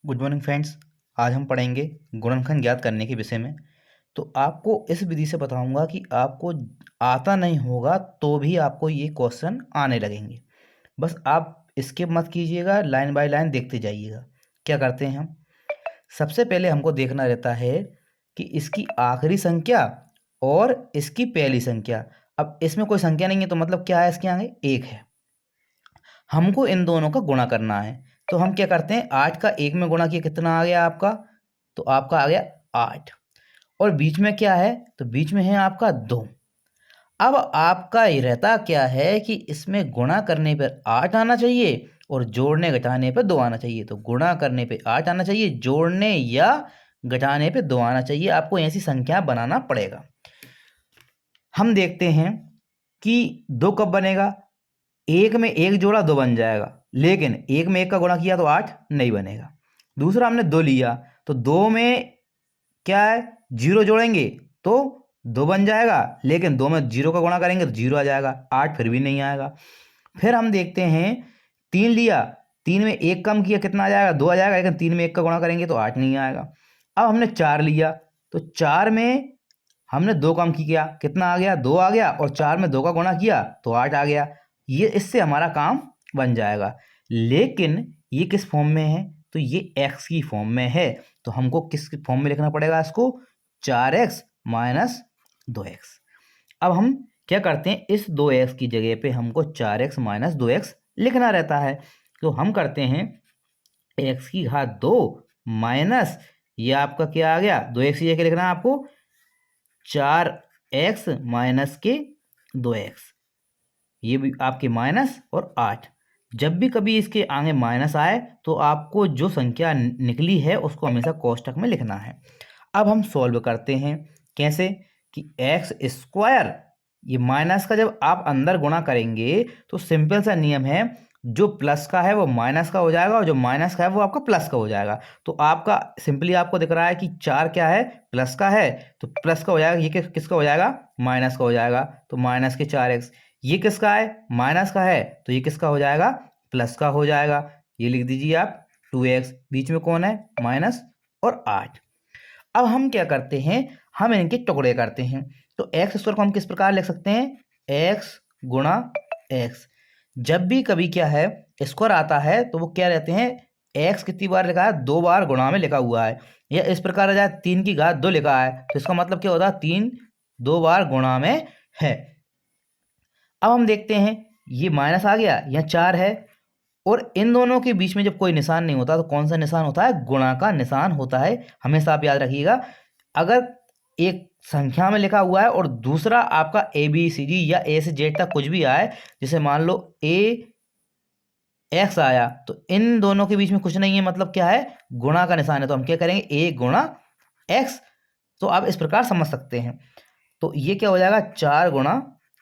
Good morning friends. आज हम पढ़ेंगे गुणनखंड ज्ञात करने के विषय में। तो आपको इस विधि से बताऊंगा कि आपको आता नहीं होगा तो भी आपको ये क्वेश्चन आने लगेंगे। बस आप स्किप मत कीजिएगा, लाइन बाय लाइन देखते जाइएगा। क्या करते हैं हम, सबसे पहले हमको देखना रहता है कि इसकी आखिरी संख्या और इसकी पहली संख्या। अब इसमें कोई संख्या नहीं है तो मतलब क्या है, इसके आगे एक है। हमको इन दोनों का गुणा करना है। तो हम क्या करते हैं, 8 का 1 में गुणा किया, कितना आ गया आपका, तो आपका आ गया 8। और बीच में क्या है, तो बीच में है आपका 2। अब आपका ये रहता क्या है कि इसमें गुणा करने पर 8 आना चाहिए और जोड़ने घटाने पर 2 आना चाहिए। तो गुणा करने पे 8 आना चाहिए, जोड़ने या घटाने पे 2 आना चाहिए। आपको ऐसी संख्या बनाना पड़ेगा। हम देखते हैं कि 2 कब बनेगा, एक में एक जोड़ा 2 बन जाएगा, लेकिन एक में एक का गुणा किया तो 8 नहीं बनेगा। दूसरा हमने 2 लिया तो 2 में क्या है, 0 जोड़ेंगे तो 2 बन जाएगा, लेकिन 2 में 0 का गुणा करेंगे तो 0 आ जाएगा, 8 फिर भी नहीं आएगा। फिर हम देखते हैं 3 लिया, 3 में एक कम किया, कितना आ जाएगा, 2 आ जाएगा, लेकिन 3 में एक का गुणा करेंगे तो 8 नहीं आएगा। अब हमने 4 लिया तो 4 में हमने 2 कम किया, कितना आ गया, 2 आ गया, और 4 में 2 का गुणा किया तो 8 आ गया। ये इससे हमारा काम बन जाएगा। लेकिन ये किस फॉर्म में है, तो ये x की फॉर्म में है। तो हमको किस फॉर्म में लिखना पड़ेगा इसको, 4x माइनस 2x। अब हम क्या करते हैं, इस 2x की जगह पे हमको 4x माइनस 2x लिखना रहता है। तो हम करते हैं x की घात 2 माइनस, ये आपका क्या आ गया, 2x की जगह लिखना है आपको 4x माइनस के 2x, ये भी आपके माइनस और 8। जब भी कभी इसके आगे माइनस आए तो आपको जो संख्या निकली है उसको हमेशा कोष्टक में लिखना है। अब हम सॉल्व करते हैं, कैसे कि एक्स स्क्वायर, ये माइनस का जब आप अंदर गुणा करेंगे तो सिंपल सा नियम है, जो प्लस का है वो माइनस का हो जाएगा और जो माइनस का है वो आपका प्लस का हो जाएगा। तो आपका सिंपली आपको दिख रहा है कि 4 क्या है, प्लस का है, तो प्लस का हो जाएगा, ये किसका हो जाएगा, माइनस का हो जाएगा, तो माइनस के 4x। ये किसका है, माइनस का है, तो ये किसका हो जाएगा, प्लस का हो जाएगा। ये लिख दीजिए आप 2x, बीच में कौन है, माइनस और 8। अब हम क्या करते हैं, हम इनके टुकड़े करते हैं। तो एक्स स्क्वायर को हम किस प्रकार लिख सकते हैं, एक्स गुणा एक्स। जब भी कभी क्या है स्क्वायर आता है तो वो क्या रहते हैं, एक्स कितनी बार लिखा है, 2 बार गुणा में लिखा हुआ है, या इस प्रकार आ जाए 3 की घात 2 लिखा है, तो इसका मतलब क्या होता है, 3 2 बार गुणा में है। अब हम देखते हैं ये माइनस आ गया, यहाँ 4 है, और इन दोनों के बीच में जब कोई निशान नहीं होता तो कौन सा निशान होता है, गुणा का निशान होता है। हमेशा आप याद रखिएगा, अगर एक संख्या में लिखा हुआ है और दूसरा आपका ए बी सी डी या ए से जेड तक कुछ भी आए, जैसे मान लो ए एक्स आया, तो इन दोनों के बीच में कुछ नहीं है, मतलब क्या है, गुणा का निशान है, तो हम क्या करेंगे, ए गुणा एक्स। तो आप इस प्रकार समझ सकते हैं। तो ये क्या हो जाएगा, 4 गुणा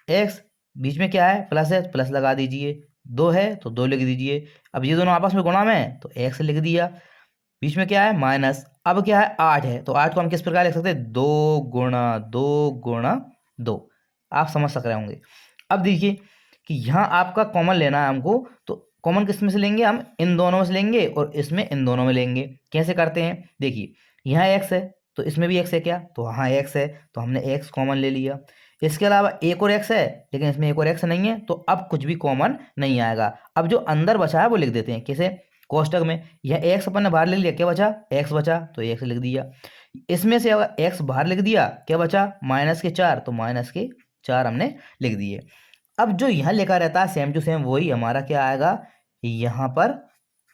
एक्स, बीच में क्या है, प्लस है, प्लस लगा दीजिए, 2 है तो 2 लिख दीजिए। अब ये दोनों आपस में गुणा में है तो एक्स लिख दिया, बीच में क्या है, माइनस। अब क्या है, 8 है, तो 8 को हम किस प्रकार लिख सकते हैं, 2 गुणा 2 गुणा 2। आप समझ सक रहे होंगे। अब देखिए कि यहाँ आपका कॉमन लेना है हमको, तो कॉमन किस में से लेंगे, हम इन दोनों में से लेंगे और इसमें इन दोनों में लेंगे। कैसे करते हैं, देखिए यहाँ एक्स है तो इसमें भी एक्स है क्या, तो हाँ एक्स है, तो हमने एक्स कॉमन ले लिया। इसके अलावा एक और एक्स है, लेकिन इसमें एक और एक्स नहीं है, तो अब कुछ भी कॉमन नहीं आएगा। अब जो अंदर बचा है वो लिख देते हैं, कैसे, कोष्टक में। यह एक्स अपन ने बाहर लिख लिया, क्या बचा, एक्स बचा, तो एक्स लिख दिया। इसमें से अगर एक्स बाहर लिख दिया, क्या बचा, माइनस के 4, तो माइनस के 4 हमने लिख दिए। अब जो यहाँ लिखा रहता है सेम टू सेम वही हमारा क्या आएगा, यहाँ पर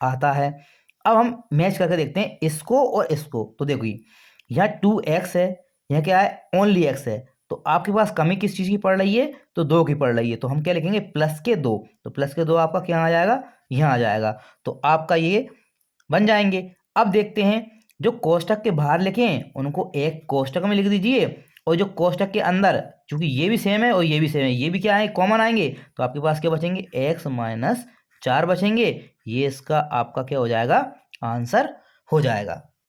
आता है। अब हम मैच करके देखते हैं इसको और इसको। तो देखिए यहाँ 2x है, यहाँ क्या है, ओनली x है, तो आपके पास कमी किस चीज़ की पड़ रही है, तो 2 की पड़ रही है, तो हम क्या लिखेंगे, प्लस के 2। तो प्लस के 2 आपका क्या आ जाएगा, यहाँ आ जाएगा, तो आपका ये बन जाएंगे। अब देखते हैं जो कोष्टक के बाहर लिखे हैं उनको एक कोष्टक में लिख दीजिए, और जो कोष्टक के अंदर, चूंकि ये भी सेम है और ये भी सेम है, ये भी क्या है, कॉमन आएंगे, तो आपके पास क्या बचेंगे, x माइनस 4 बचेंगे। ये इसका आपका क्या हो जाएगा, आंसर हो जाएगा।